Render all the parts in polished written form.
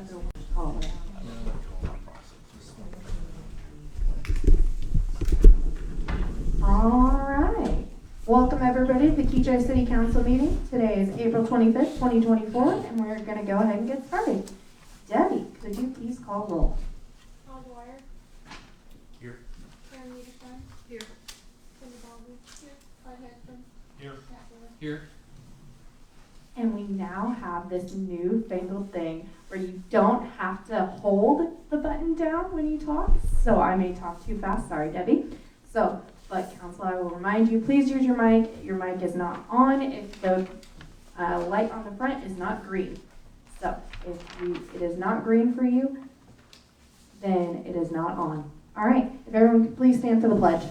other one all around. All right. Welcome everybody to the Kechi City Council meeting. Today is April 25th, 2024, and we're going to go ahead and get started. Debbie, could you please call roll? Paul Dwyer. Here. Karen Niederstein. Here. Cindy Baldwin. Here. Bud Hedstrom. Here. Matt Wheeler. Here. And we now have this newfangled thing where you don't have to hold the button down when you talk. So I may talk too fast. Sorry, Debbie. But council, I will remind you, please use your mic. Your mic is not on if the light on the front is not green. So if it is not green for you, then it is not on. All right. If everyone could please stand for the pledge.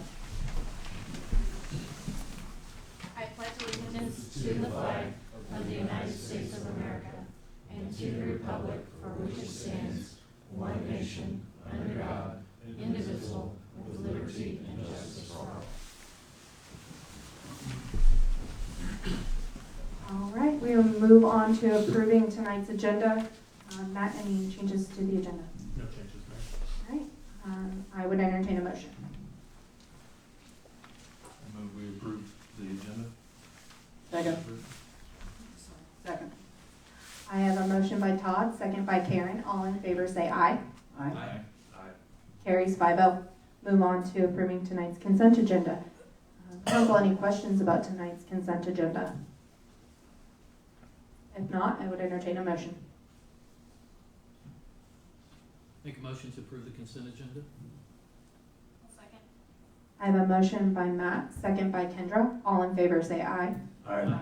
I pledge allegiance to the flag of the United States of America and to the republic for which it stands, one nation, under God, indivisible, with liberty and justice for all. All right, we will move on to approving tonight's agenda. Matt, any changes to the agenda? No changes, Mayor. All right, I would entertain a motion. I move we approve the agenda. Second. I have a motion by Todd, second by Karen. All in favor say aye. Aye. Carries 5-0. Move on to approving tonight's consent agenda. Council, any questions about tonight's consent agenda? If not, I would entertain a motion. Make a motion to approve the consent agenda? Second. I have a motion by Matt, second by Kendra. All in favor say aye. Aye.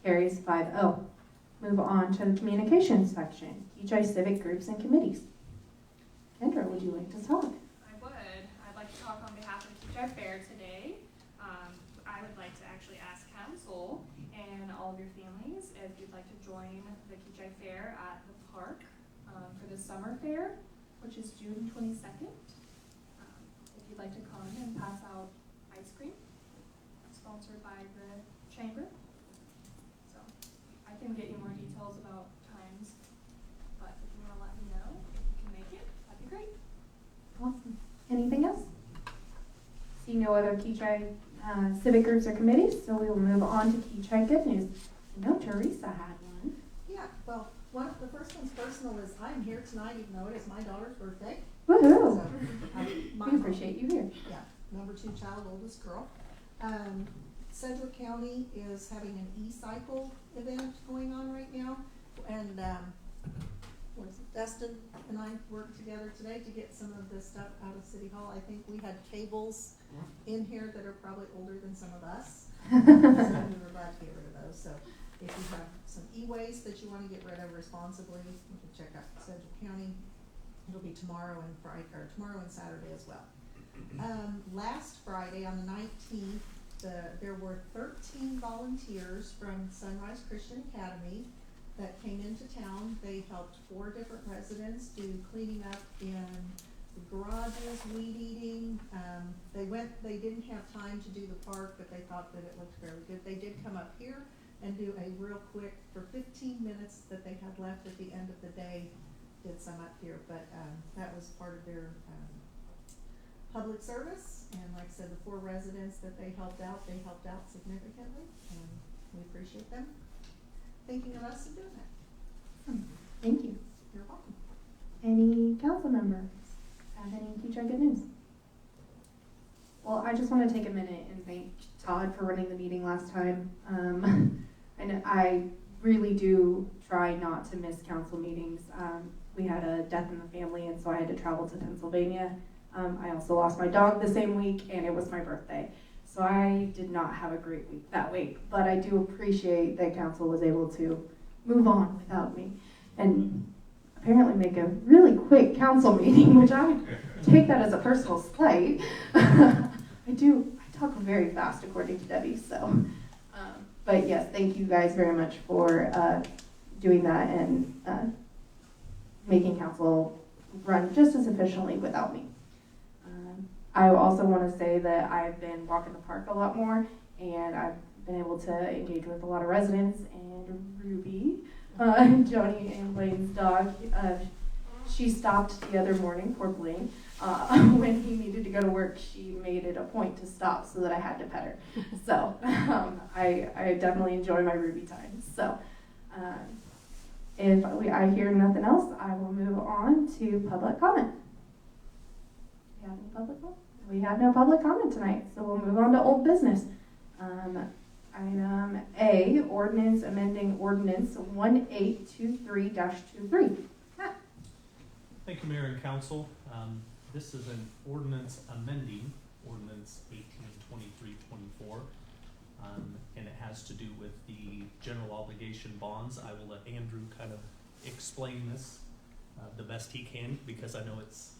Carries 5-0. Move on to the communications section. Kechi civic groups and committees. Kendra, would you like to talk? I would. I'd like to talk on behalf of Kechi Fair today. I would like to actually ask council and all of your families if you'd like to join the Kechi Fair at the park for the summer fair, which is June 22nd. If you'd like to come and pass out ice cream, sponsored by the chamber. So I can get you more details about times, but if you want to let me know if you can make it, that'd be great. Awesome. Anything else? See no other Kechi civic groups or committees, so we will move on to Kechi good news. I know Teresa had one. Yeah, well, the first one's personal is I'm here tonight even though it is my daughter's birthday. Woohoo! So, We appreciate you here. Yeah, number 2 child, oldest girl. Sedgwick County is having an e-cycle event going on right now. And Dustin and I worked together today to get some of this stuff out of City Hall. I think we had cables in here that are probably older than some of us. So we were glad to get rid of those. So if you have some e-waste that you want to get rid of responsibly, you can check out Sedgwick County. It'll be tomorrow and tomorrow and Saturday as well. Last Friday on the 19th, there were 13 volunteers from Sunrise Christian Academy that came into town. They helped 4 different residents do cleaning up in the garages, weed eating. They didn't have time to do the park, but they thought that it looked very good. They did come up here and do a real quick, for 15 minutes that they had left at the end of the day, did some up here. But that was part of their public service. And like I said, the 4 residents that they helped out significantly, and we appreciate them thinking of us and doing that. Thank you. You're welcome. Any council members have any Kechi good news? Well, I just want to take a minute and thank Todd for running the meeting last time. And I really do try not to miss council meetings. We had a death in the family, and so I had to travel to Pennsylvania. I also lost my dog the same week, and it was my birthday. So I did not have a great week that week, but I do appreciate that council was able to move on without me and apparently make a really quick council meeting, which I take that as a personal slight. I talk very fast according to Debbie, so. But yes, thank you guys very much for doing that and making council run just as efficiently without me. I also want to say that I've been walking the park a lot more, and I've been able to engage with a lot of residents, and Ruby Johnny and Blaine's dog. She stopped the other morning, poor Blaine. When he needed to go to work, she made it a point to stop so that I had to pet her. So I definitely enjoy my Ruby time. So if I hear nothing else, I will move on to public comment. Do we have any public comment? We have no public comment tonight, so we'll move on to old business. Item A, ordinance amending ordinance 1823-23. Matt. Thank you, Mayor and Council. This is an ordinance amending ordinance 1823-24, and it has to do with the general obligation bonds. I will let Andrew kind of explain this the best he can, because I know it's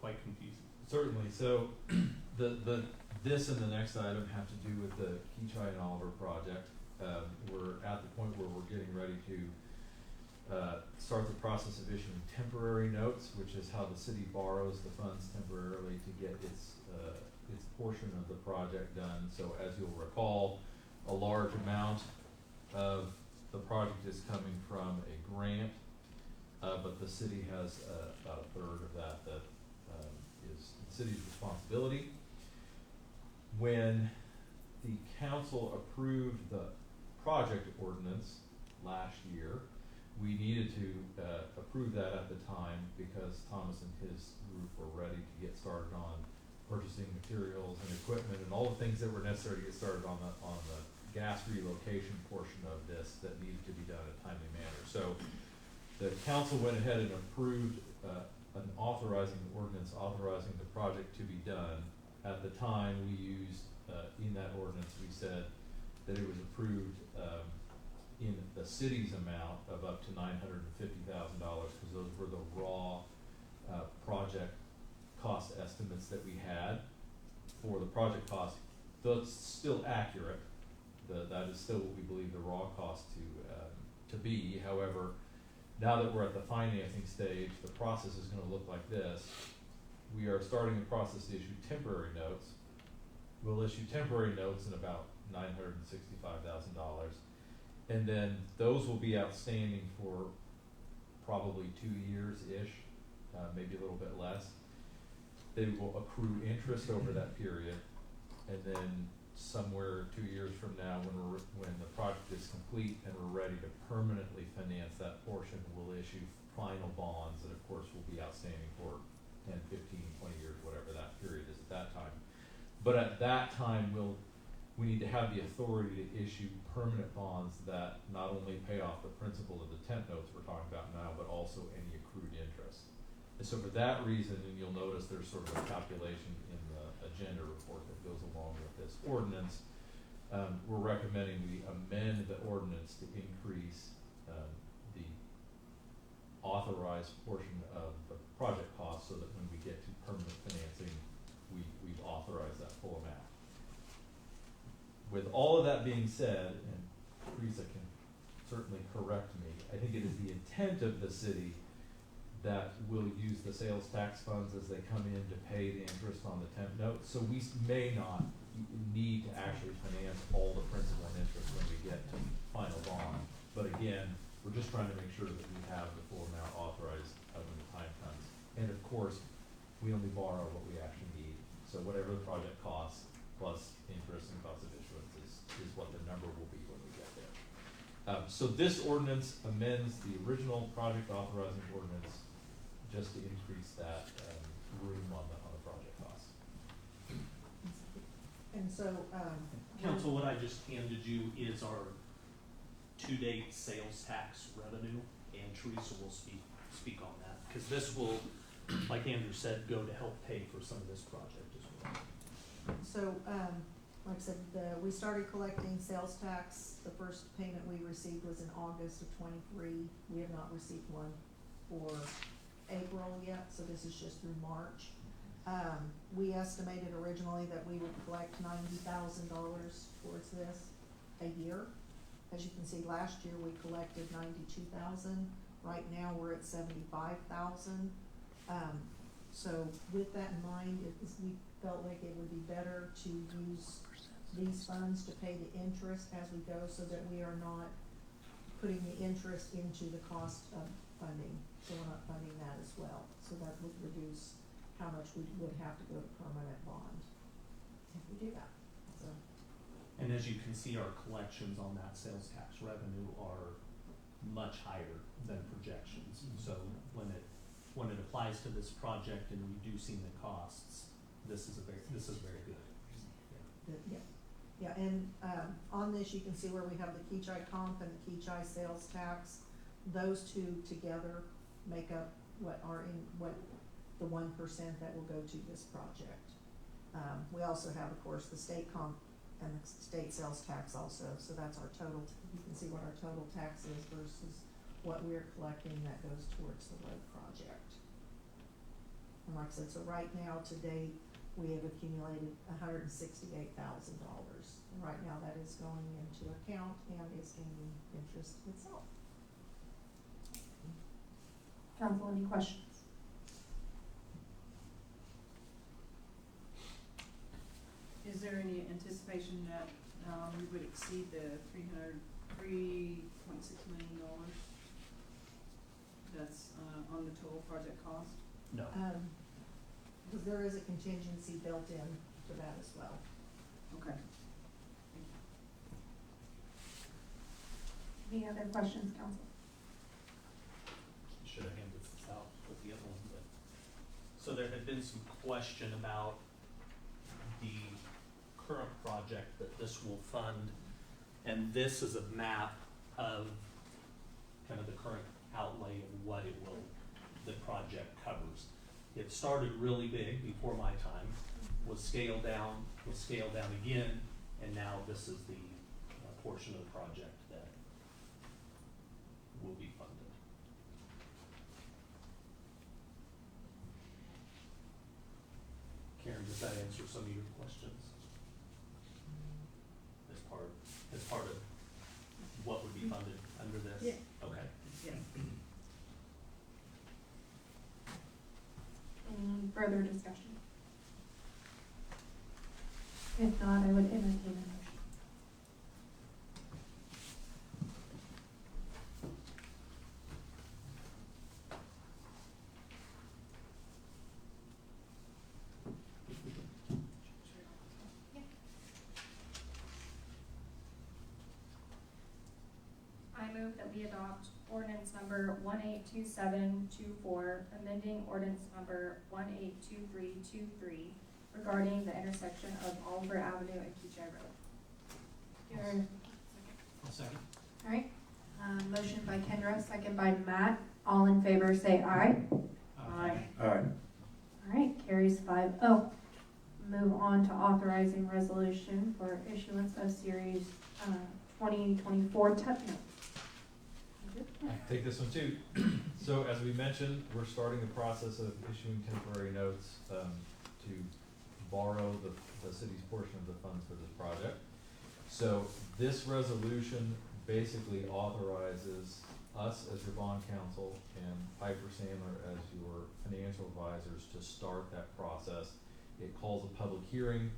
quite confusing. Certainly. So this and the next item have to do with the Kechi and Oliver project. We're at the point where we're getting ready to start the process of issuing temporary notes, which is how the city borrows the funds temporarily to get its portion of the project done. So as you'll recall, a large amount of the project is coming from a grant, but the city has about a third of that is the city's responsibility. When the council approved the project ordinance last year, we needed to approve that at the time because Thomas and his group were ready to get started on purchasing materials and equipment and all the things that were necessary to get started on the gas relocation portion of this that needed to be done in a timely manner. So the council went ahead and approved an authorizing ordinance authorizing the project to be done. At the time, we used in that ordinance, we said that it was approved in the city's amount of up to $950,000 because those were the raw project cost estimates that we had for the project cost. That's still accurate. That is still what we believe the raw cost to be. However, now that we're at the financing stage, the process is going to look like this. We are starting the process to issue temporary notes. We'll issue temporary notes in about $965,000. And then those will be outstanding for probably 2 years-ish, maybe a little bit less. They will accrue interest over that period. And then somewhere 2 years from now, when the project is complete and we're ready to permanently finance that portion, we'll issue final bonds that of course will be outstanding for 10, 15, 20 years, whatever that period is at that time. But at that time, we need to have the authority to issue permanent bonds that not only pay off the principal of the temp notes we're talking about now, but also any accrued interest. And so for that reason, and you'll notice there's sort of a calculation in the agenda report that goes along with this ordinance, we're recommending we amend the ordinance to increase the authorized portion of the project cost so that when we get to permanent financing, we've authorized that full amount. With all of that being said, and Teresa can certainly correct me, I think it is the intent of the city that we'll use the sales tax funds as they come in to pay the interest on the temp note. So we may not need to actually finance all the principal and interest when we get to final bond. But again, we're just trying to make sure that we have the full amount authorized when the time comes. And of course, we only borrow what we actually need. So whatever the project costs plus interest and cost of issuance is what the number will be when we get there. So this ordinance amends the original project authorizing ordinance just to increase that room on the project cost. And so, Council, what I just handed you is our to-date sales tax revenue, and Teresa will speak on that, because this will, like Andrew said, go to help pay for some of this project as well. so, like I said, we started collecting sales tax. The first payment we received was in August of '23. We have not received one for April yet, so this is just through March. We estimated originally that we would collect $90,000 towards this a year. As you can see, last year we collected $92,000. Right now we're at $75,000. So with that in mind, we felt like it would be better to use these funds to pay the interest as we go, so that we are not putting the interest into the cost of funding, so we're not funding that as well. So that would reduce how much we would have to go to permanent bond if we do that, so. And as you can see, our collections on that sales tax revenue are much higher than projections. So when it applies to this project and reducing the costs, this is very good. Yeah, and, on this, you can see where we have the Kechi comp and the Kechi sales tax. Those two together make up what the 1% that will go to this project. We also have, of course, the state comp and the state sales tax also, so that's our total, you can see what our total tax is versus what we're collecting that goes towards the road project. And like I said, so right now, to date, we have accumulated $168,000, and right now that is going into account and is gaining interest itself. Council, any questions? Is there any anticipation that we would exceed the $3.6 million that's on the total project cost? No. Because there is a contingency built in for that as well. Okay. Any other questions, council? Should have handed this out with the other one, but. So there had been some question about the current project that this will fund, and this is a map of kind of the current outlay of what it will, the project covers. It started really big before my time, was scaled down again, and now this is the portion of the project that will be funded. Karen, does that answer some of your questions? As part of what would be funded under this? Yeah. Okay. Yeah. Any further discussion? If not, I would entertain a motion. I move that we adopt ordinance number 182724, amending ordinance number 182323 regarding the intersection of Oliver Avenue and Kechi Road. I'll second. All right, motion by Kendra, second by Matt. All in favor, say aye. Aye. All right, carries 5-0. Move on to authorizing resolution for issuance of series 2024 TUP notes. I can take this one too. So as we mentioned, we're starting the process of issuing temporary notes to borrow the city's portion of the funds for this project. So this resolution basically authorizes us as your bond counsel and Piper Sandler as your financial advisors to start that process. It calls a public hearing,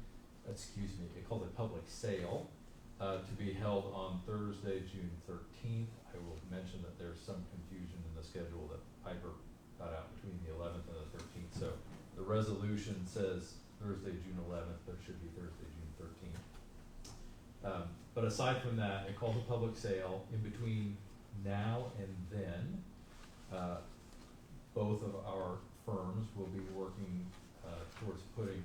it calls a public sale to be held on Thursday, June 13th. I will mention that there's some confusion in the schedule that Piper got out between the 11th and the 13th. So the resolution says Thursday, June 11th, but it should be Thursday, June 13th. But aside from that, it calls a public sale. In between now and then, both of our firms will be working towards putting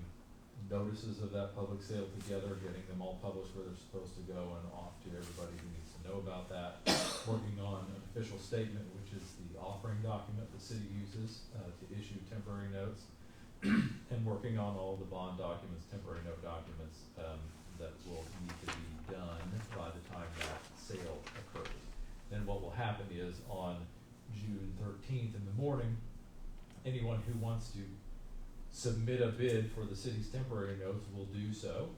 notices of that public sale together, getting them all published where they're supposed to go and off to everybody who needs to know about that. Working on an official statement, which is the offering document the city uses to issue temporary notes, and working on all the bond documents, temporary note documents that will need to be done by the time that sale occurs. Then what will happen is on June 13th in the morning, anyone who wants to submit a bid for the city's temporary notes will do so.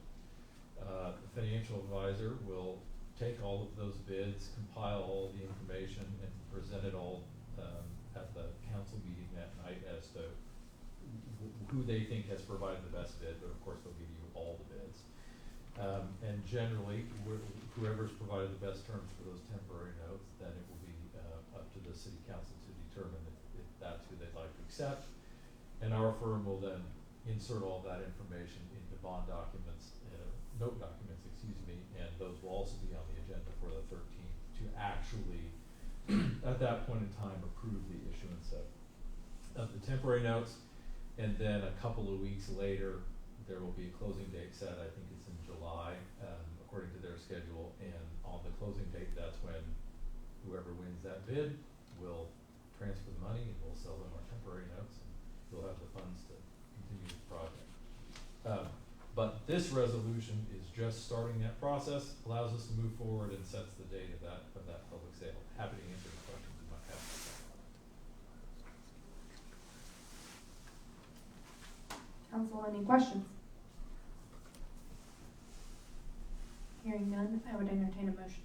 The financial advisor will take all of those bids, compile all the information, and present it all at the council meeting that night as to who they think has provided the best bid, but of course they'll give you all the bids. And generally, whoever's provided the best terms for those temporary notes, then it will be up to the city council to determine if that's who they'd like to accept. And our firm will then insert all that information into bond documents, note documents, excuse me, and those will also be on the agenda for the 13th to actually, at that point in time, approve the issuance of the temporary notes. And then a couple of weeks later, there will be a closing date set. I think it's in July, according to their schedule. And on the closing date, that's when whoever wins that bid will transfer the money and we'll sell them our temporary notes. And you'll have the funds to continue the project. But this resolution is just starting that process, allows us to move forward and sets the date of that public sale. Happy to answer any questions you might have. Council, any questions? Hearing none, I would entertain a motion.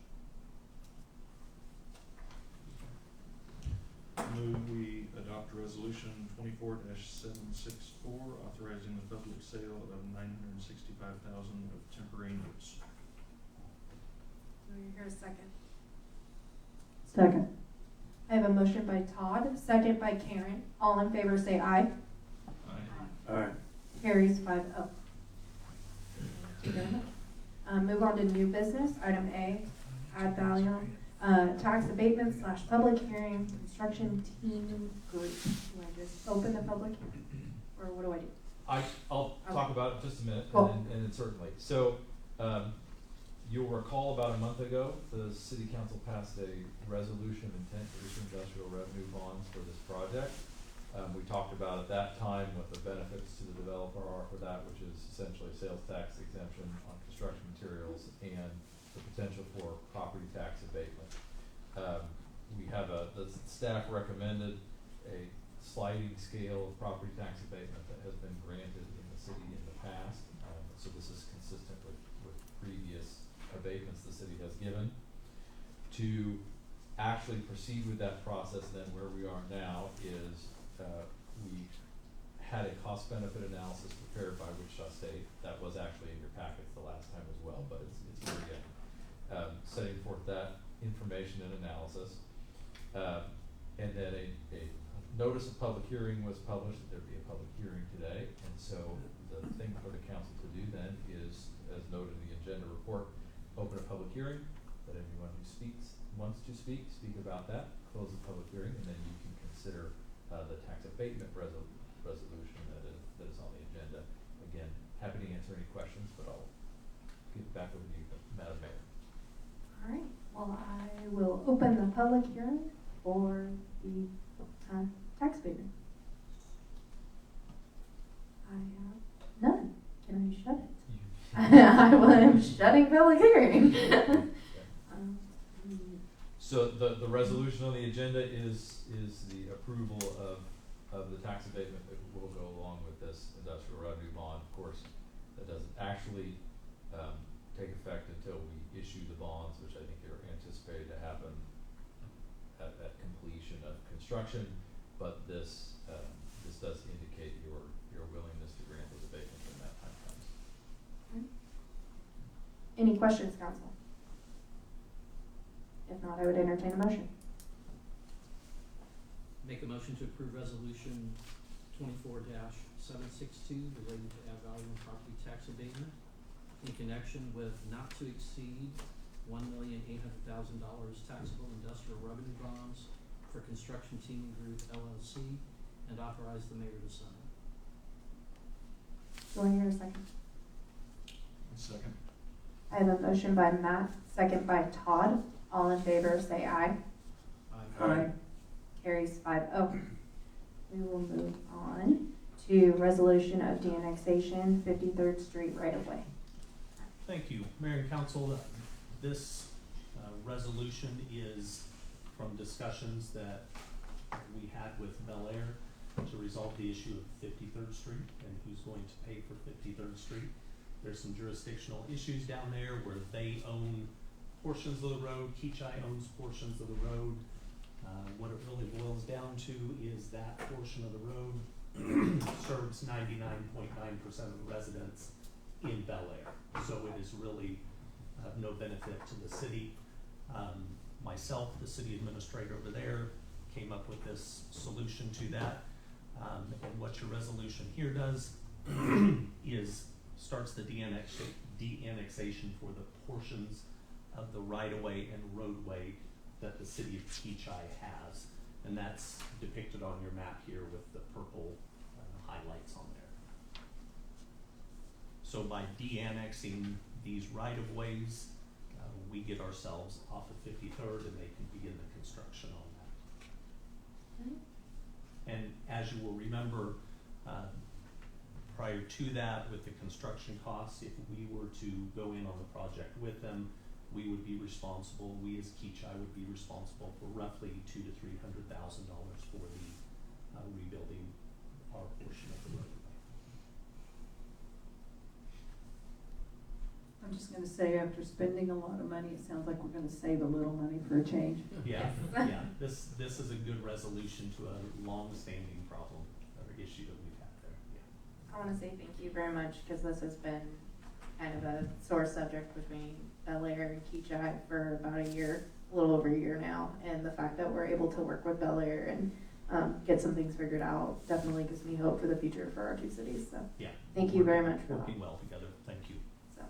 Move we adopt resolution 24-764, authorizing the public sale of $965,000 of temporary notes. Do I hear a second? Second. I have a motion by Todd, second by Karen. All in favor say aye. Aye. Aye. Carries 5-0. Thank you very much. Move on to new business, item A, ad valorem, tax abatement / public hearing, construction team group. Do I just open the public hearing, or what do I do? I'll talk about it in just a minute, Cool. and then certainly. So, you'll recall about a month ago, the city council passed a resolution of intent to issue industrial revenue bonds for this project. We talked about at that time what the benefits to the developer are for that, which is essentially sales tax exemption on construction materials and the potential for property tax abatement. We have the staff recommended a sliding scale of property tax abatement that has been granted in the city in the past. So this is consistent with previous abatements the city has given. To actually proceed with that process, then where we are now is we had a cost benefit analysis prepared by Wichita State. That was actually in your packets the last time as well, but it's here again. Setting forth that information and analysis. And then a notice of public hearing was published, that there'd be a public hearing today. And so the thing for the council to do then is, as noted in the agenda report, open a public hearing, let anyone who wants to speak about that, close the public hearing, and then you can consider the tax abatement resolution that is on the agenda. Again, happy to answer any questions, but I'll give it back over to you, Madam Mayor. All right, well, I will open the public hearing for the tax abatement. I have none. Can I shut it? I am shutting public hearing. So the resolution on the agenda is the approval of the tax abatement that will go along with this industrial revenue bond. Of course, that doesn't actually take effect until we issue the bonds, which I think are anticipated to happen at completion of construction. But this does indicate your willingness to grant those abatements when that time comes. Any questions, council? If not, I would entertain a motion. Make a motion to approve resolution 24-762 relating to ad valorem property tax abatement in connection with not to exceed $1,800,000 taxable industrial revenue bonds for Construction Team Group LLC and authorize the mayor to sign. Do I hear a second? Second. I have a motion by Matt, second by Todd. All in favor, say aye. Aye. Carries 5-0. We will move on to resolution of de-annexation, 53rd Street right of way. Thank you, Mayor and Council. This resolution is from discussions that we had with Bel Air to resolve the issue of 53rd Street and who's going to pay for 53rd Street. There's some jurisdictional issues down there where they own portions of the road, Kechi owns portions of the road. What it really boils down to is that portion of the road serves 99.9% of the residents in Bel Air. So it is really of no benefit to the city. Myself, the city administrator over there, came up with this solution to that. And what your resolution here does is starts the de-annexation for the portions of the right-of-way and roadway that the city of Kechi has. And that's depicted on your map here with the purple highlights on there. So by de-annexing these right-of-ways, we get ourselves off of 53rd and they can begin the construction on that. And as you will remember, prior to that, with the construction costs, if we were to go in on the project with them, we would be responsible, we as Kechi would be responsible for roughly $200,000 to $300,000 for the rebuilding our portion of the roadway. I'm just gonna say, after spending a lot of money, it sounds like we're gonna save a little money for a change. Yeah, Yes. yeah, this is a good resolution to a long-standing problem or issue that we've had there, yeah. I want to say thank you very much, because this has been kind of a sore subject between Bel Air and Kechi for about a year, a little over a year now, and the fact that we're able to work with Bel Air and get some things figured out definitely gives me hope for the future for our two cities, so Yeah. thank you very much for that. Working well together, thank you. So,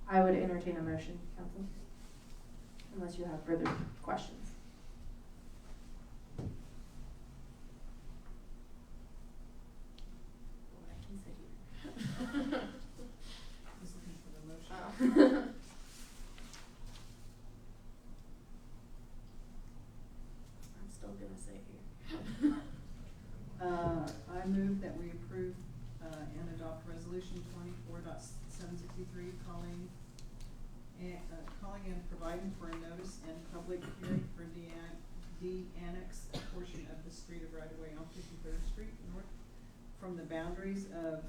I would entertain a motion, council, unless you have further questions. Boy, I can sit here. Just looking for the motion. Oh. I'm still gonna sit here. I move that we approve, and adopt resolution 24.763, calling and providing for a notice and public hearing for de-annex a portion of the street of right-of-way on 53rd Street north from the boundaries of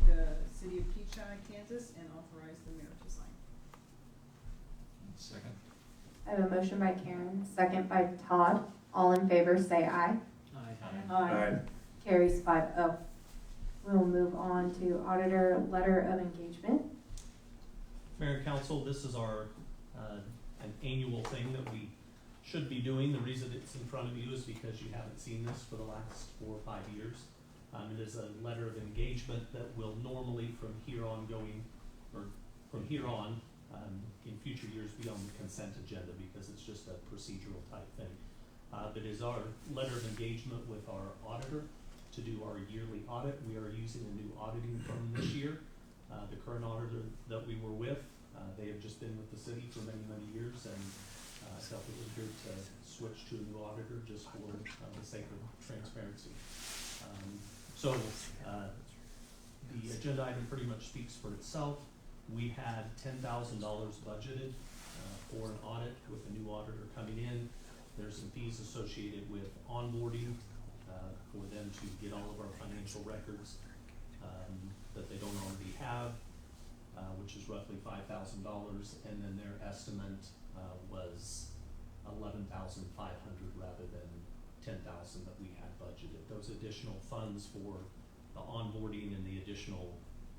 the city of Kechi, Kansas, and authorize the mayor to sign. Second. I have a motion by Karen, second by Todd. All in favor, say aye. Aye. Carries 5-0. We'll move on to auditor letter of engagement. Mayor and council, this is our, an annual thing that we should be doing. The reason it's in front of you is because you haven't seen this for the last 4 or 5 years. It is a letter of engagement that will normally from here on in future years be on the consent agenda because it's just a procedural type thing. But is our letter of engagement with our auditor to do our yearly audit. We are using a new auditing firm this year. The current auditor that we were with, they have just been with the city for many, many years, and I felt it was good to switch to a new auditor just for the sake of transparency. The agenda item pretty much speaks for itself. We had $10,000 budgeted for an audit with a new auditor coming in. There's some fees associated with onboarding for them to get all of our financial records that they don't already have, which is roughly $5,000, and then their estimate was $11,500 rather than $10,000 that we had budgeted. Those additional funds for the onboarding and the additional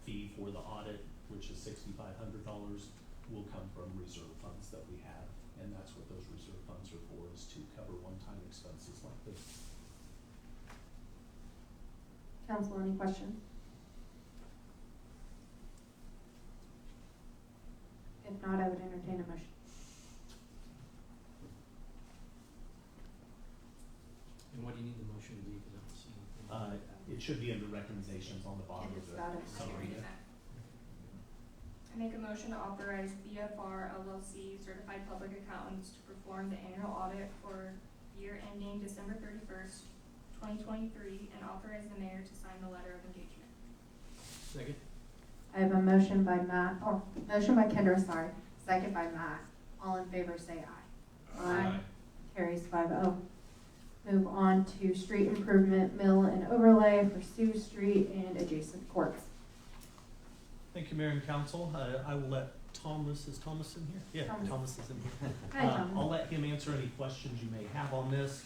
fee for the audit, which is $6,500, will come from reserve funds that we have, and that's what those reserve funds are for, is to cover one-time expenses like this. Council, any questions? If not, I would entertain a motion. And what do you need the motion to be, because I don't see anything. It should be under recommendations on the bottom of It's the got it. summary. I make a motion to authorize BFR LLC certified public accountants to perform the annual audit for year ending December 31st, 2023, and authorize the mayor to sign the letter of engagement. Second? I have a motion by Matt, motion by Kendra, sorry, second by Matt. All in favor, say aye. Aye. Carries 5-0. Move on to street improvement, mill and overlay for Sioux Street and adjacent courts. Thank you, Mayor and Council. I will let Thomas, is Thomas in here? Yeah, Thomas. Thomas is in here. Hi, Thomas. I'll let him answer any questions you may have on this.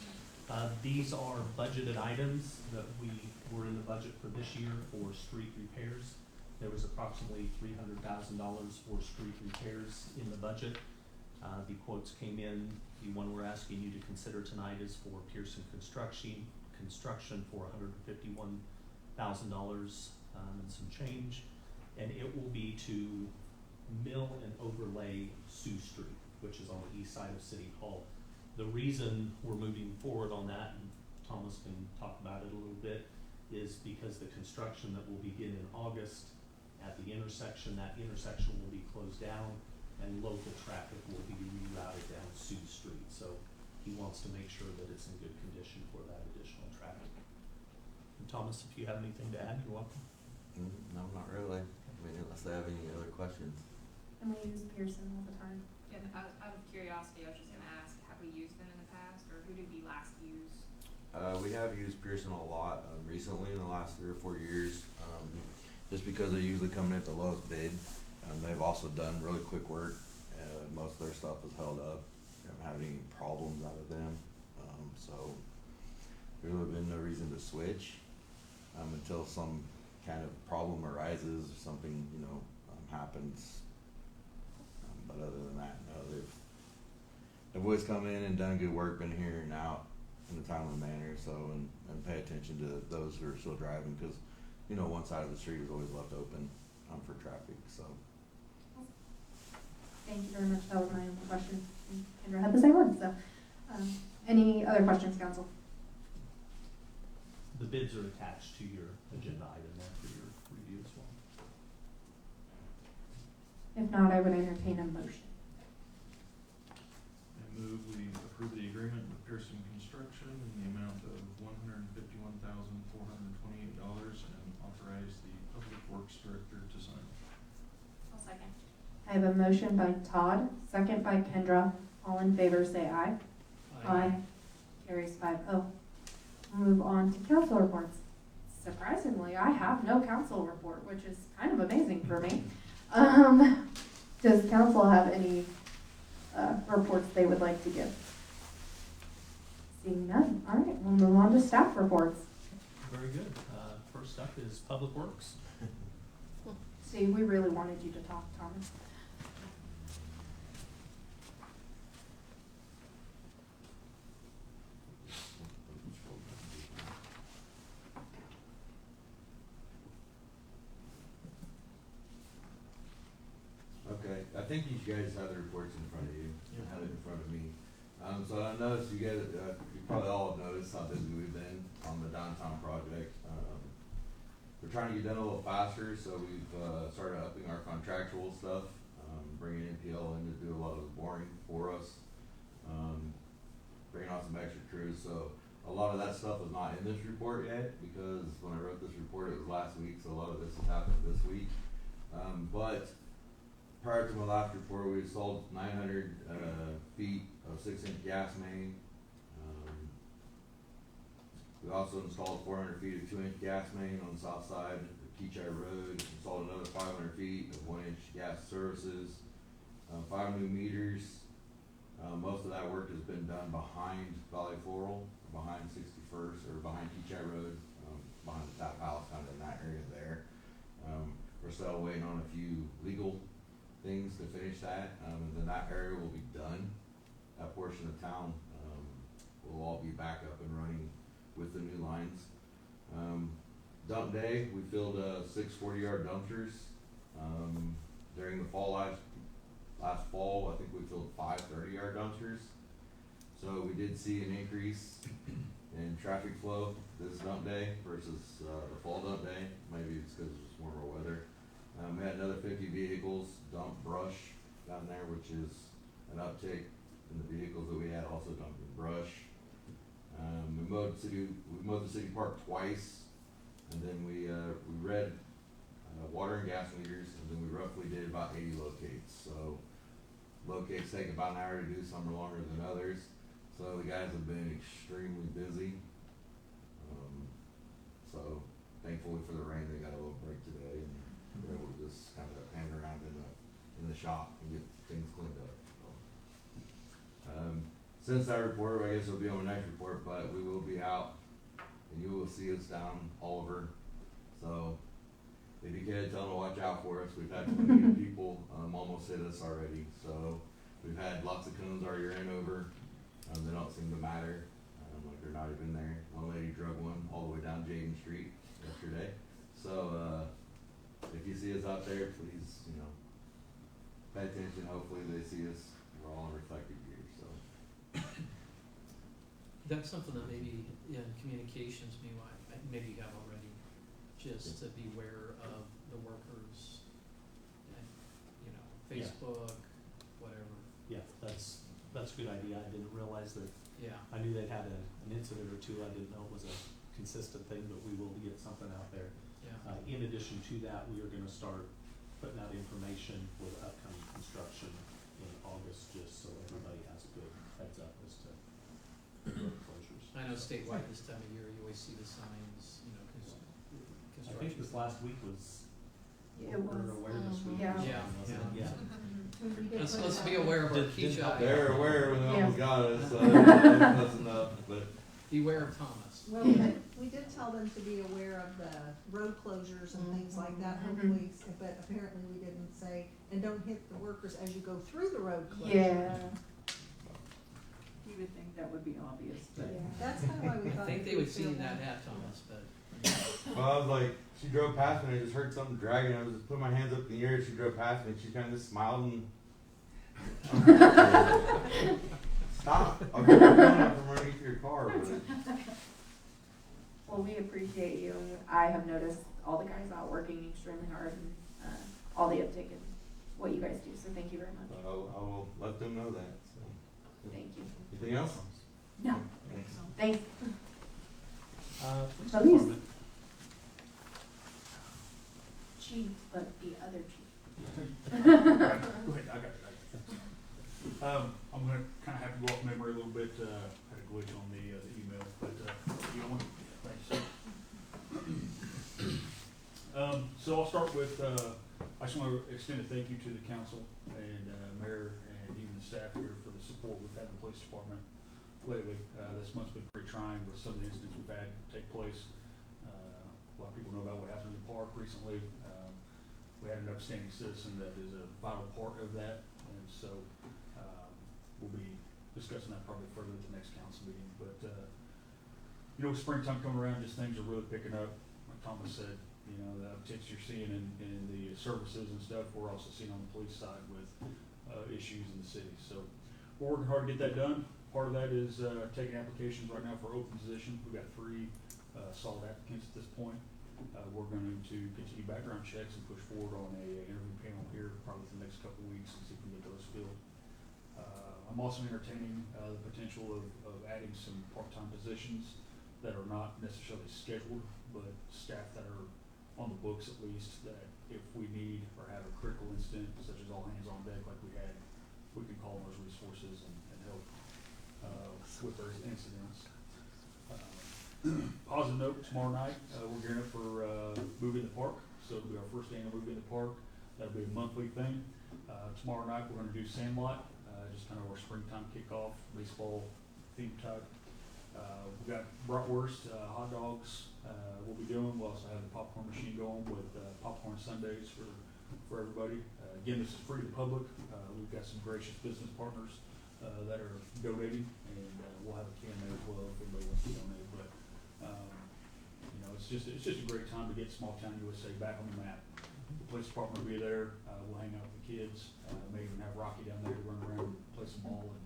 These are budgeted items that we were in the budget for this year for street repairs. There was approximately $300,000 for street repairs in the budget. The quotes came in. The one we're asking you to consider tonight is for Pearson Construction for $151,000 and some change. And it will be to mill and overlay Sioux Street, which is on the east side of City Hall. The reason we're moving forward on that, and Thomas can talk about it a little bit, is because the construction that will begin in August at the intersection, that intersection will be closed down and local traffic will be rerouted down Sioux Street. So he wants to make sure that it's in good condition for that additional traffic. And Thomas, if you have anything to add, you're welcome. No, not really. I mean, unless they have any other questions. And we use Pearson all the time. And out of curiosity, I was just gonna ask, have we used them in the past, or who did we last use? We have used Pearson a lot recently in the last 3 or 4 years, just because they usually come in at the lowest bid. They've also done really quick work. Most of their stuff is held up. We haven't had any problems out of them. So there's really been no reason to switch until some kind of problem arises or something, happens. But other than that, no, they've always come in and done good work, been here and out in a timely manner, so, and pay attention to those who are still driving, because, one side of the street is always left open, for traffic, so. Thank you very much. That was my only question. And Kendra had the same one, so. Any other questions, council? The bids are attached to your agenda item there for your review as well. If not, I would entertain a motion. I move we approve the agreement with Pearson Construction in the amount of $151,428 and authorize the Public Works Director to sign. I'll second. I have a motion by Todd, second by Kendra. All in favor, say aye. Aye. Carries 5-0. Move on to council reports. Surprisingly, I have no council report, which is kind of amazing for me. Does council have any reports they would like to give? Seeing none. All right, we'll move on to staff reports. Very good. First up is Public Works. Steve, we really wanted you to talk, Thomas. Okay, I think you guys have the reports in front of you. You have it in front of me. So I noticed you guys, you probably all have noticed how busy we've been on the downtown project. We're trying to get done a little faster, so we've started upping our contractual stuff, bringing NPL in to do a lot of the boring for us, bringing on some extra crews. So a lot of that stuff is not in this report yet, because when I wrote this report, it was last week, so a lot of this has happened this week. But prior to my last report, we installed 900 feet of 6-inch gas main. We also installed 400 feet of 2-inch gas main on the south side of Kechi Road. Installed another 500 feet of 1-inch gas services. 5 new meters. Most of that work has been done behind Valley Floral, behind 61st, or behind Kechi Road, behind the tap house, kind of in that area there. We're still waiting on a few legal things to finish that, and then that area will be done. That portion of town will all be back up and running with the new lines. Dump day, we filled 6 40-yard dumpsters. During the fall last fall, I think we filled 5 30-yard dumpsters. So we did see an increase in traffic flow this dump day versus the fall dump day. Maybe it's because it's warmer weather. We had another 50 vehicles dump brush down there, which is an uptick in the vehicles that we had also dumping brush. We mowed the city park twice, and then we read water and gas meters, and then we roughly did about 80 locates. So locates take about an hour to do, some are longer than others. So the guys have been extremely busy. So thankfully for the rain, they got a little break today, and we're able to just kind of hang around in the shop and get things cleaned up. Since that report, I guess it'll be on the next report, but we will be out, and you will see us down Oliver. So if you can, tell them to watch out for us. We've had some people, almost hit us already, so we've had lots of cones already ran over. They don't seem to matter, like they're not even there. One lady drug one all the way down Jaden Street yesterday. So, if you see us out there, please, pay attention. Hopefully they see us. We're all in reflective gear, so. That's something that maybe in communications, maybe you have already, just to be aware of the workers and, Yeah. Facebook, whatever. Yeah, that's a good idea. I didn't realize that. Yeah. I knew they'd had an incident or two. I didn't know it was a consistent thing, but we will get something out there. Yeah. In addition to that, we are gonna start putting out information with upcoming construction in August, just so everybody has a good heads up as to road closures. I know statewide this time of year, you always see the signs, I think this last week was It was. Worker Awareness Week. Yeah. or something, Yeah, wasn't it? yeah. When we did Let's, put let's it be out- aware of our Didn't help Kechi. They're aware when they Yeah. almost got us, so that's enough, but. Beware of Thomas. Well, we did tell them to be aware of the road closures and things like that, Mhm. hopefully, but apparently we didn't say, and don't hit the workers as you go through the road closure. Yeah. You would think that would be obvious, but. Yeah. That's kinda why we I thought. think if they we would see filled that out- hat, Thomas, but. Well, I was like, she drove past me and I just heard something dragging. I was just putting my hands up in the air. She drove past me and she kind of just smiled and. Stop. I'll get you from underneath your car. But Well, we appreciate you. I have noticed all the guys out working extremely hard and, all the uptake in what you guys do, so thank you very much. I will let them know that, so. Thank you. Anything else? No, Thanks. thanks. Police Police. department. Chief, but the other chief. Go ahead, I got it. I'm gonna kinda have to go off memory a little bit, had a glitch on the email, but, you know, thanks. So I'll start with, I just wanna extend a thank you to the council and, mayor and even the staff here for the support we've had in the police department lately. This month's been pretty trying with some of the incidents we've had take place. A lot of people know about what happened in the park recently. We had an upstanding citizen that is a vital part of that, and so, we'll be discussing that probably further at the next council meeting, but, with springtime coming around, just things are really picking up. Like Thomas said, the upticks you're seeing in the services and stuff, we're also seeing on the police side with, issues in the city, so we're working hard to get that done. Part of that is, taking applications right now for open position. We've got 3, solid applicants at this point. We're going to continue background checks and push forward on a interview panel here probably the next couple of weeks and see if we can get those filled. I'm also entertaining the potential of adding some part-time positions that are not necessarily scheduled, but staff that are on the books at least, that if we need or have a critical incident, such as all hands on deck like we had, we can call those resources and help with those incidents. Positive note, tomorrow night, we're gearing up for Movie in the Park, so it'll be our first annual Movie in the Park. That'll be a monthly thing. Tomorrow night, we're gonna do Sandlot, just kind of our springtime kickoff, baseball theme type. We've got bratwurst, hot dogs, we'll be doing. We'll also have the popcorn machine going with popcorn sundaes for everybody. Again, this is free to the public. We've got some gracious business partners that are donating, and we'll have a can there as well if anybody wants to donate. But it's just a great time to get small town USA back on the map. The police department will be there. We'll hang out with the kids. May even have Rocky down there to run around and play some ball and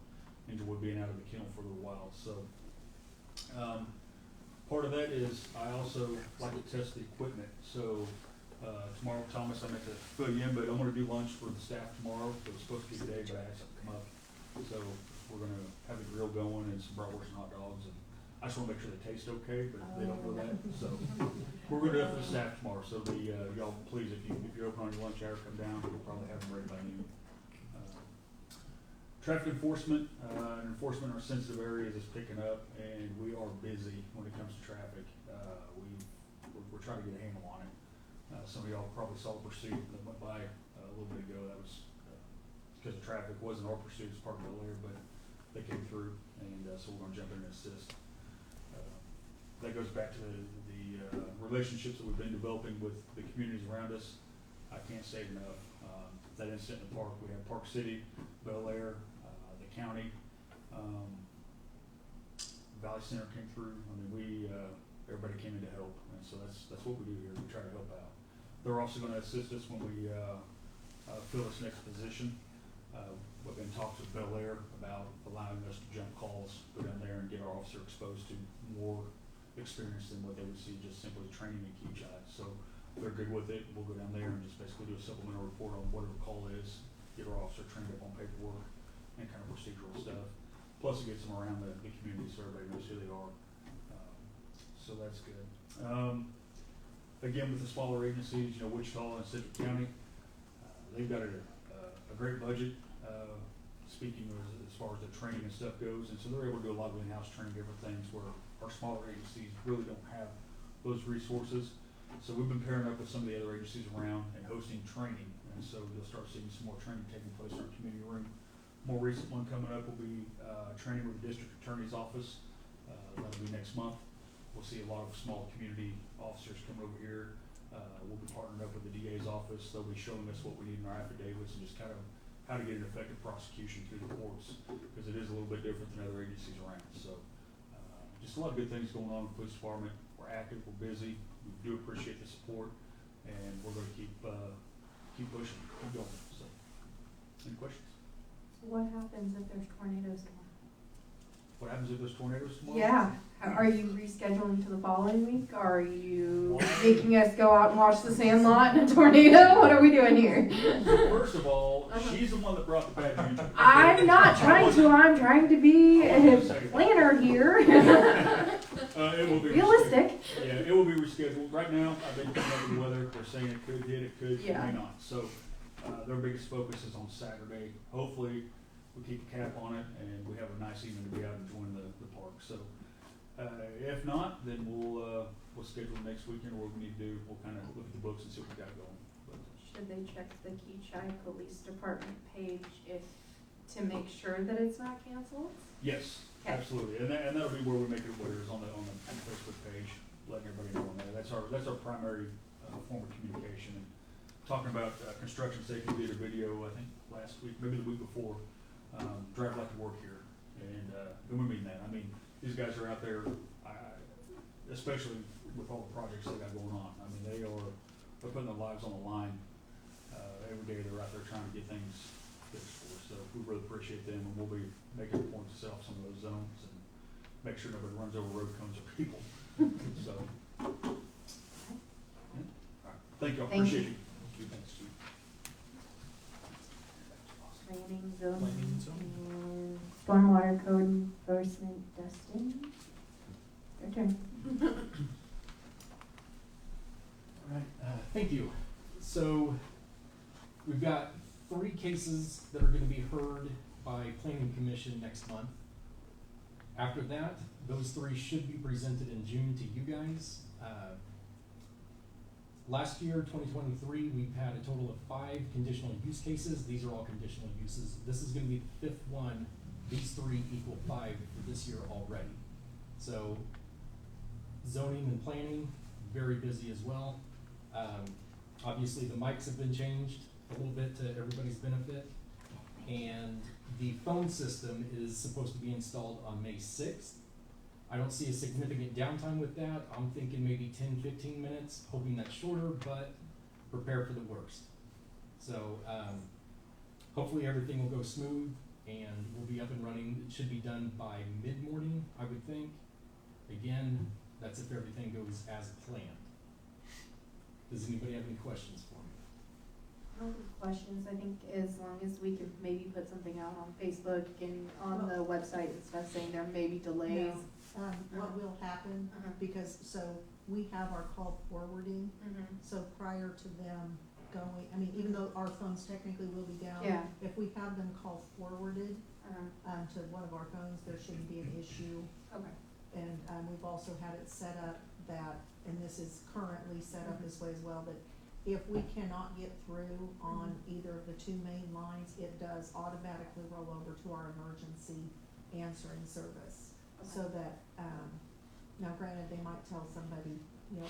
enjoy being out of the kennel for a little while. So part of that is I also like to test the equipment. So tomorrow, Thomas, I meant to fill you in, but I'm gonna do lunch for the staff tomorrow. It was supposed to be today, but I had something come up. So we're gonna have a grill going and some bratwurst and hot dogs, and I just wanna make sure they taste okay, but they don't know that. So we're gonna do it for the staff tomorrow. So y'all, please, if you're open on your lunch hour, come down. We'll probably have them ready by noon. Traffic enforcement, enforcement in our sensitive areas is picking up, and we are busy when it comes to traffic. We're trying to get a handle on it. Some of y'all probably saw the pursuit that went by a little bit ago. That was because the traffic wasn't our pursuit, it's part of the layer, but they came through, and so we're gonna jump in and assist. that goes back to the relationships that we've been developing with the communities around us. I can't say it enough. That incident in the park, we had Park City, Bel Air, the county, Valley Center came through. I mean, everybody came in to help, and so that's what we do here. We try to help out. They're also going to assist us when we fill this next position. We've been talking with Bel Air about allowing us to jump calls, go down there and get our officer exposed to more experience than what they would see just simply training in Kechi. So they're good with it. We'll go down there and just basically do a supplemental report on whatever the call is, get our officer trained up on paperwork and kind of procedural stuff. Plus it gets them around the community so everybody knows who they are. So that's good. Again, with the smaller agencies, Wichita and Citrus County, they've got a great budget, speaking as far as the training and stuff goes, and so they're able to do a lot of in-house training, different things where our smaller agencies really don't have those resources. So we've been pairing up with some of the other agencies around and hosting training, and so you'll start seeing some more training taking place in our community room. More recent one coming up will be training with the district attorney's office. That'll be next month. We'll see a lot of small community officers come over here. We'll be partnering up with the DA's office. They'll be showing us what we need in our affidavits and just kind of how to get an effective prosecution through the courts, because it is a little bit different than other agencies around. So just a lot of good things going on in the police department. We're active, we're busy, we do appreciate the support, and we're going to keep pushing, keep going. So, any questions? What happens if there's tornadoes tomorrow? What happens if there's tornadoes tomorrow? Yeah. Are you rescheduling to the following week? Are you making us go out and watch the Sandlot in a tornado? What are we doing here? First of all, she's the one that brought the bad news. I'm not trying to. I'm trying to be a planner here. It will be realistic. Yeah, it will be rescheduled. Right now, I've been keeping up with the weather. They're saying it could hit, it could, it may not. So their biggest focus is on Saturday. Hopefully, we keep a cap on it and we have a nice evening to be out enjoying the park. So if not, then we'll schedule next weekend, or what we need to do, we'll kind of look at the books and see what we got going. But should they check the Kechi Police Department page to make sure that it's not canceled? yes, Okay. absolutely, and that'll be where we make it aware, is on the Facebook page, letting everybody know on there. That's our primary form of communication. And talking about construction safety, we did a video, I think last week, maybe the week before, drive like to work here, and we mean that. I mean, these guys are out there, especially with all the projects they got going on. I mean, they're putting their lives on the line. Every day they're out there trying to get things fixed for us. So we really appreciate them, and we'll be making a point to set off some of those zones and make sure nobody runs over road cones or people. So, yeah. All right. Thank you. I appreciate you. Thanks, Chief. Planning, Planning, zoning, and stormwater code enforcement, Dustin. Your turn. All right, thank you. So we've got 3 cases that are going to be heard by Planning Commission next month. After that, those 3 should be presented in June to you guys. Last year, 2023, we've had a total of 5 conditional use cases. These are all conditional uses. This is going to be the 5th one. These 3 equal 5 for this year already. So zoning and planning, very busy as well. Obviously the mics have been changed a little bit to everybody's benefit, and the phone system is supposed to be installed on May 6th. I don't see a significant downtime with that. I'm thinking maybe 10-15 minutes, hoping that's shorter, but prepare for the worst. So hopefully everything will go smooth and we'll be up and running. It should be done by mid-morning, I would think. Again, that's if everything goes as planned. Does anybody have any questions for me? No questions. I think as long as we can maybe put something out on Facebook and on the website and stuff saying there may be delays. No, what will happen, because, so we have our call forwarding, so prior to them going, I mean, even though our phones technically will be down, Yeah. if we have them call forwarded to one of our phones, there shouldn't be an issue. Okay. And we've also had it set up that, and this is currently set up this way as well, that if we cannot get through on either of the 2 main lines, it does automatically roll over to our emergency answering service. So that, Now granted, they might tell somebody,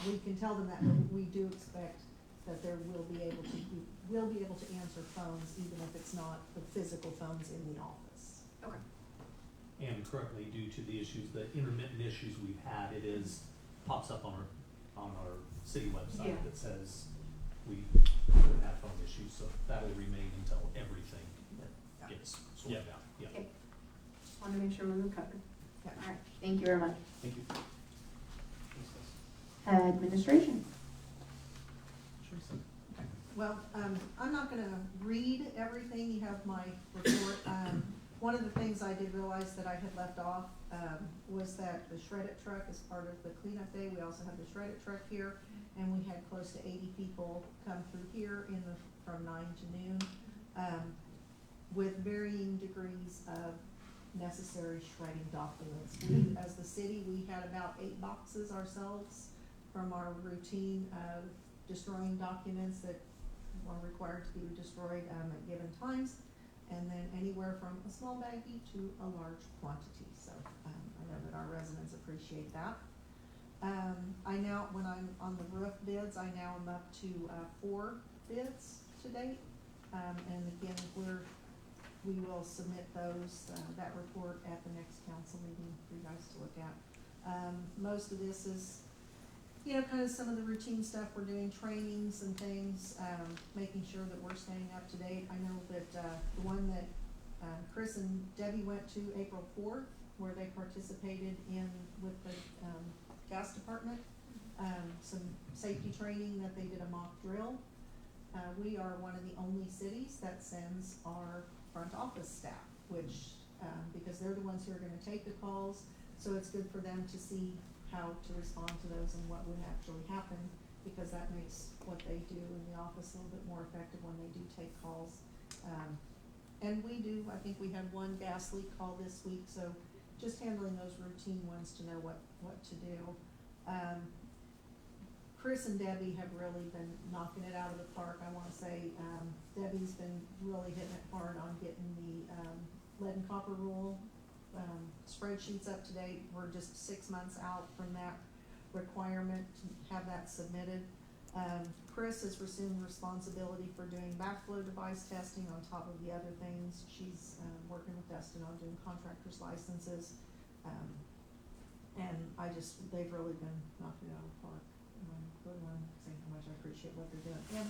we can tell them that, but we do expect that we will be able to answer phones even if it's not the physical phones in the office. Okay. And currently, due to the issues, the intermittent issues we've had, pops up on our city website Yeah. that says we could have phone issues, so that will remain until everything gets sorted out. Yeah. Okay. Just wanted to make sure we were covered. Yeah. All right, thank you very much. Thank you. Administration. Teresa. Well, I'm not gonna read everything, you have my report. One of the things I did realize that I had left off, was that the shred-it truck is part of the cleanup day. We also have the shred-it truck here, and we had close to 80 people come through here from 9 to noon, with varying degrees of necessary shredding documents. We, as the city, we had about 8 boxes ourselves from our routine of destroying documents that were required to be destroyed at given times, and then anywhere from a small baggie to a large quantity. So I know that our residents appreciate that. When I'm on the roof bids, I now am up to 4 bids to date. And again, we will submit that report at the next council meeting for you guys to look at. Most of this is, kind of some of the routine stuff. We're doing trainings and things, making sure that we're staying up to date. I know that the one that Chris and Debbie went to April 4th, where they participated with the gas department, some safety training that they did a mock drill. We are one of the only cities that sends our front office staff, which, because they're the ones who are gonna take the calls, so it's good for them to see how to respond to those and what would actually happen, because that makes what they do in the office a little bit more effective when they do take calls. And I think we had 1 gas leak call this week, so just handling those routine ones to know what to do. Chris and Debbie have really been knocking it out of the park. I wanna say, Debbie's been really hitting it hard on getting the lead and copper rule spreadsheets up to date. We're just 6 months out from that requirement to have that submitted. Chris has resumed responsibility for doing backflow device testing on top of the other things. She's working with Dustin on doing contractor's licenses. And they've really been knocking it out of the park. Really want to say how much I appreciate what they're doing and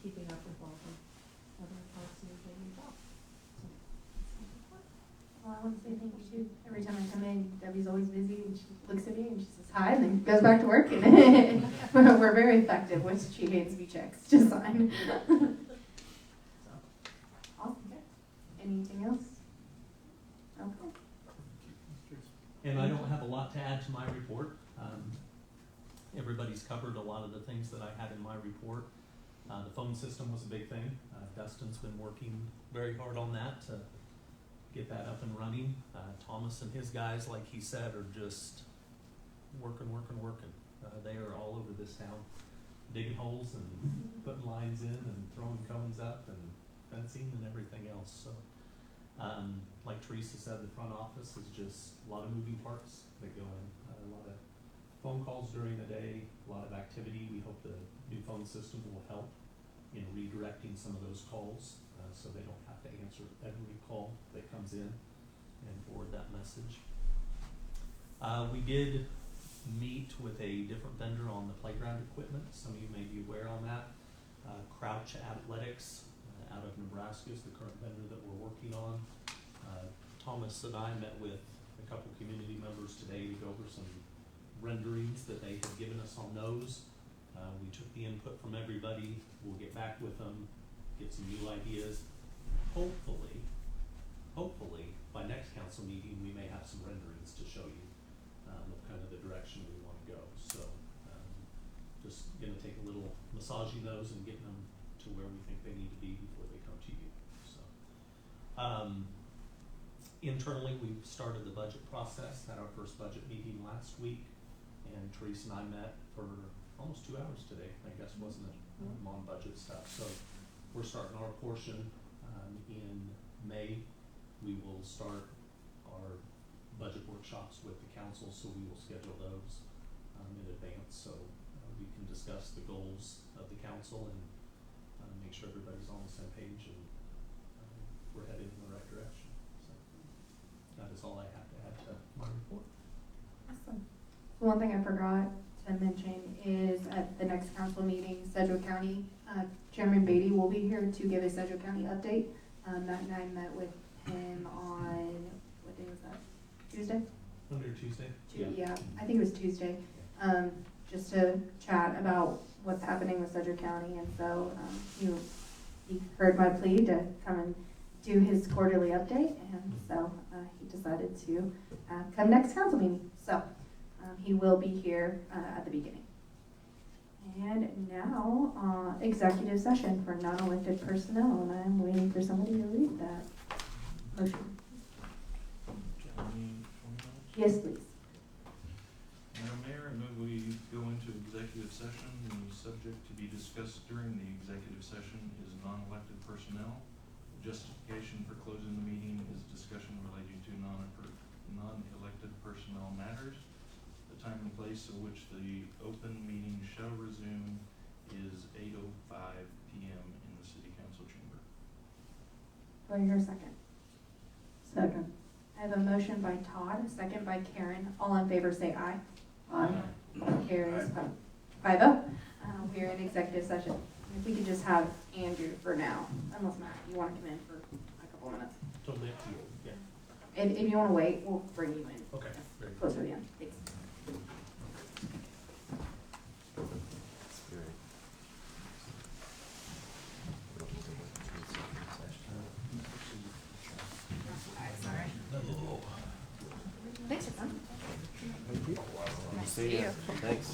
keeping up with all the other parts of their daily job. Well, I want to say thank you too. Every time I come in, Debbie's always busy and she looks at me and she says hi and then goes back to work. And we're very effective when she hands me checks to sign. Awesome. Anything else? Okay. And I don't have a lot to add to my report. Everybody's covered a lot of the things that I had in my report. The phone system was a big thing. Dustin's been working very hard on that to get that up and running. Thomas and his guys, like he said, are just working. They are all over this town, digging holes and putting lines in and throwing cones up and fencing and everything else. So, like Teresa said, the front office is just a lot of moving parts that go in. A lot of phone calls during the day, a lot of activity. We hope the new phone system will help in redirecting some of those calls, so they don't have to answer every call that comes in and forward that message. We did meet with a different vendor on the playground equipment. Some of you may be aware on that. Crouch Athletics out of Nebraska is the current vendor that we're working on. Thomas and I met with a couple community members today to go over some renderings that they had given us on those. We took the input from everybody. We'll get back with them, get some new ideas. Hopefully, by next council meeting, we may have some renderings to show you of kind of the direction we want to go. So just going to take a little massaging those and getting them to where we think they need to be before they come to you. So internally, we've started the budget process. Had our first budget meeting last week, and Teresa and I met for almost 2 hours today, I guess, wasn't it, on budget stuff. So we're starting our portion in May. We will start our budget work workshops with the council, so we will schedule those, in advance, so, we can discuss the goals of the council and, make sure everybody's on the same page and, we're headed in the right direction, so. That is all I have to add to my report. Awesome. One thing I forgot to mention is at the next council meeting, Sedgwick County, Chairman Beatty will be here to give a Sedgwick County update. Matt and I met with him on, what day was that? Tuesday? Monday or Tuesday? Yeah, I think it was Tuesday, just to chat about what's happening with Sedgwick County, and so, he heard my plea to come and do his quarterly update, and so, he decided to, come next council meeting, so, he will be here, at the beginning. And now, executive session for non-elected personnel, and I'm waiting for somebody to read that motion. Yes, please. Madam Mayor, I move we go into executive session. The subject to be discussed during the executive session is non-elected personnel. Justification for closing the meeting is discussion relating to non-elected personnel matters. The time and place at which the open meeting shall resume is 8:05 p.m. in the city council chamber. Do I hear a second? Second. I have a motion by Todd, a second by Karen. All in favor say aye. Aye. Carries 5-0. We are in executive session. If we could just have Andrew for now, unless Matt, you want to come in for a couple minutes. Totally up to you, yeah. If you want to wait, we'll bring you in. Okay, very good. Closer to the end. Thanks. Thanks for coming. Nice to see you. Thanks.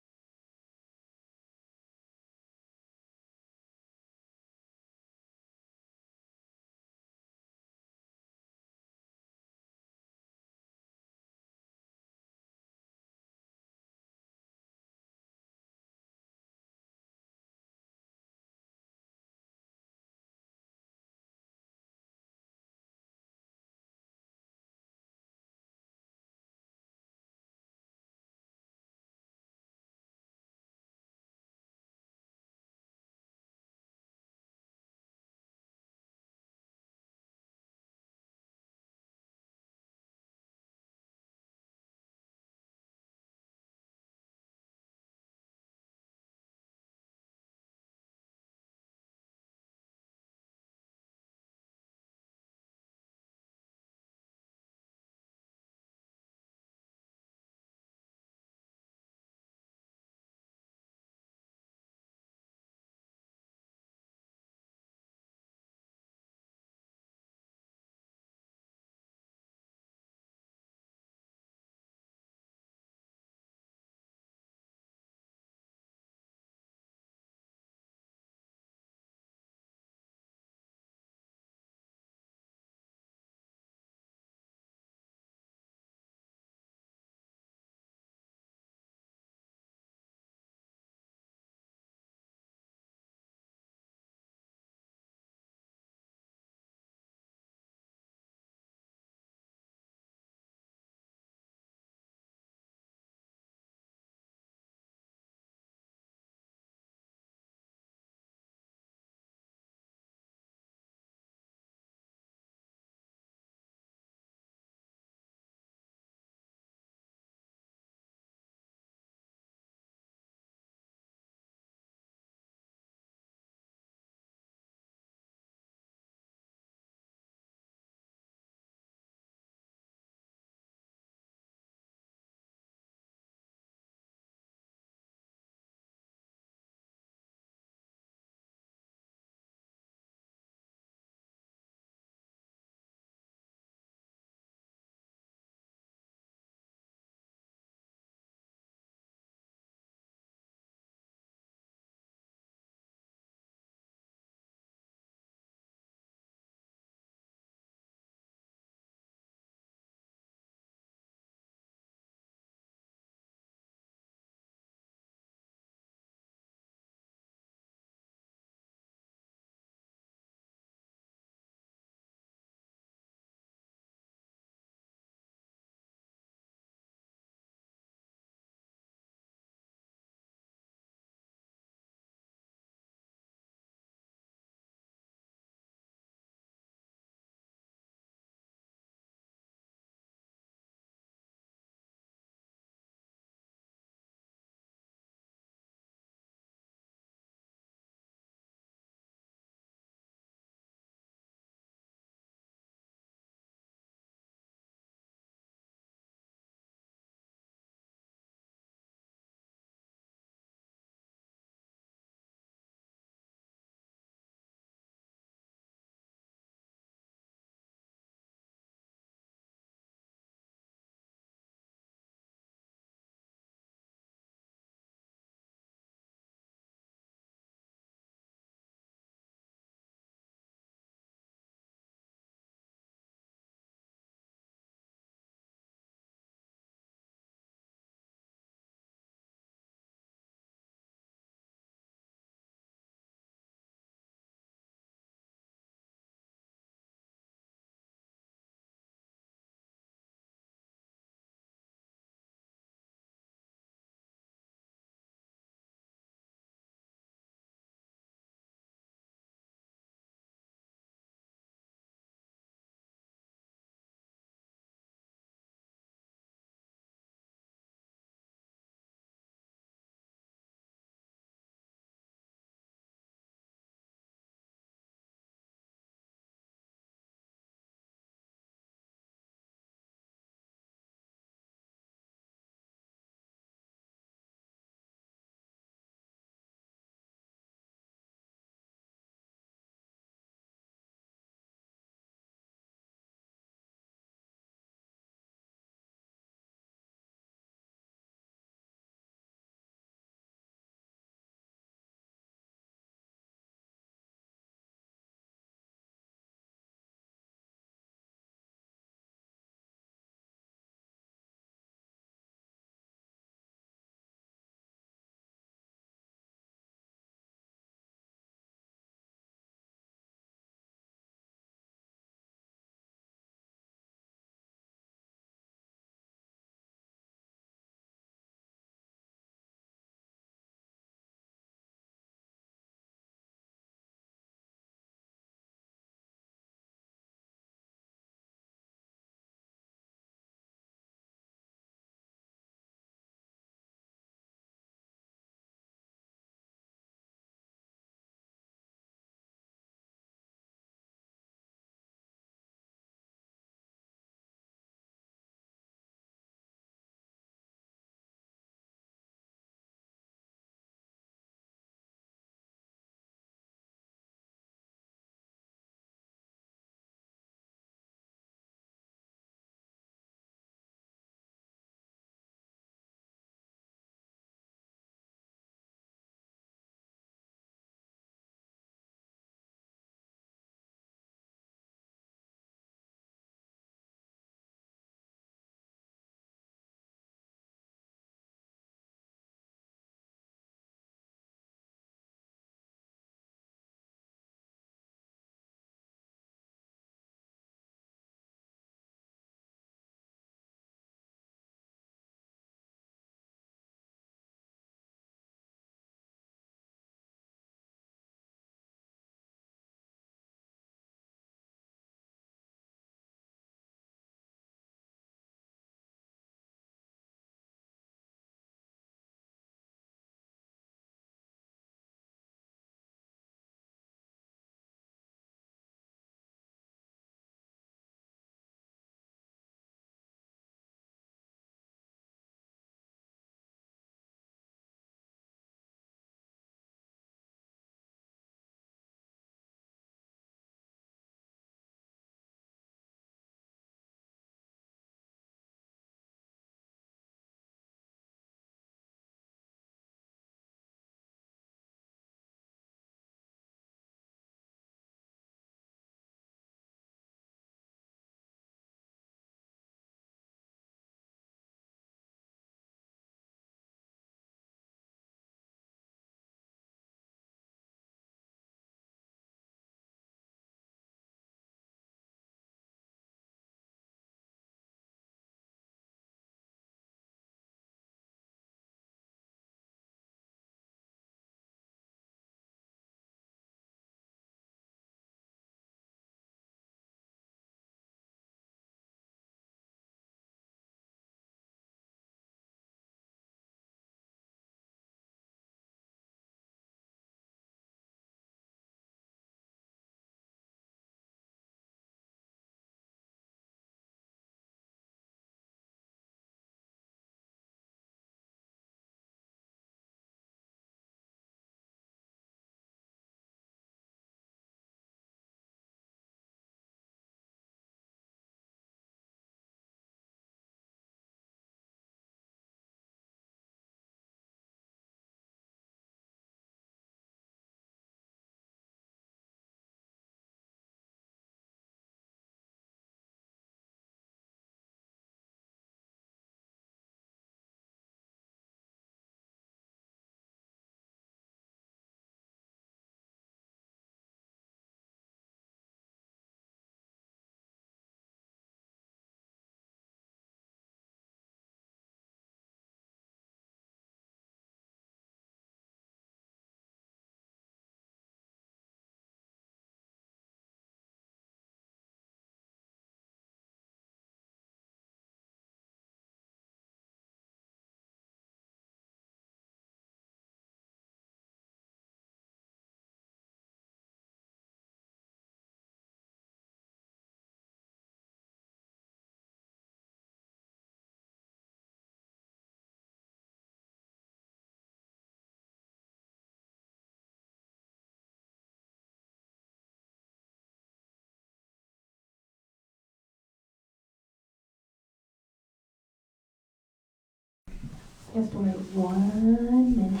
Yes, we'll wait 1 minute.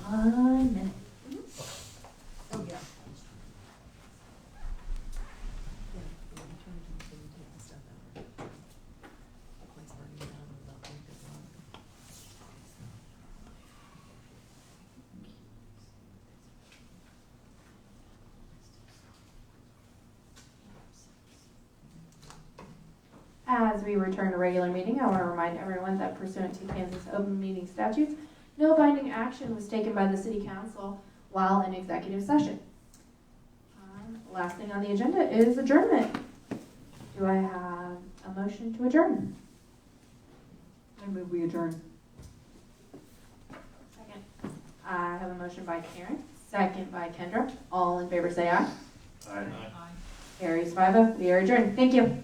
1 minute. Oh, yeah. Yeah, I'm trying to take the stuff out. It's burning down without making it run. As we return to regular meeting, I want to remind everyone that pursuant to Kansas open meeting statutes, no binding action was taken by the city council while in executive session. Last thing on the agenda is adjournment. Do I have a motion to adjourn? I move we adjourn. Second. I have a motion by Karen, second by Kendra. All in favor say aye. Aye. Carries 5-0. We are adjourned. Thank you.